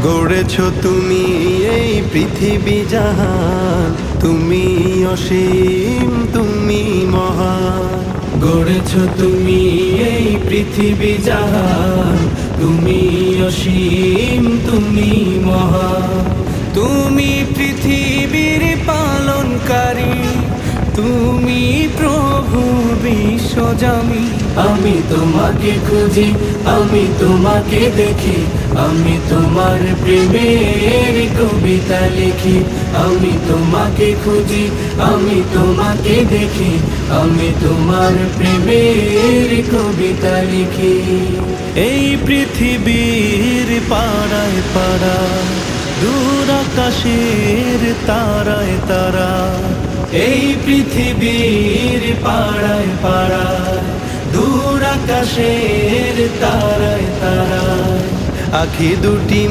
গড়েছ তুমি এই পৃথিবী জাহান, তুমি অসীম, তুমি মহান। গড়েছ তুমি এই পৃথিবী জাহান, তুমি অসীম, তুমি মহান। তুমি পৃথিবীর পালনকারী, তুমি প্রভু বিশ্বজামি। আমি তোমাকে খুঁজি, আমি তোমাকে দেখি, আমি তোমার প্রেমের কবিতা লিখি। আমি তোমাকে খুঁজি, আমি তোমাকে দেখি, আমি তোমার প্রেমের কবিতা লিখি। এই পৃথিবীর পাড়ায় পাড়ায়, দূর আকাশের তারায় তারা, এই পৃথিবীর পাড়ায় পাড়ায়, দূর আকাশের তারায় তারায়, আখি দুটি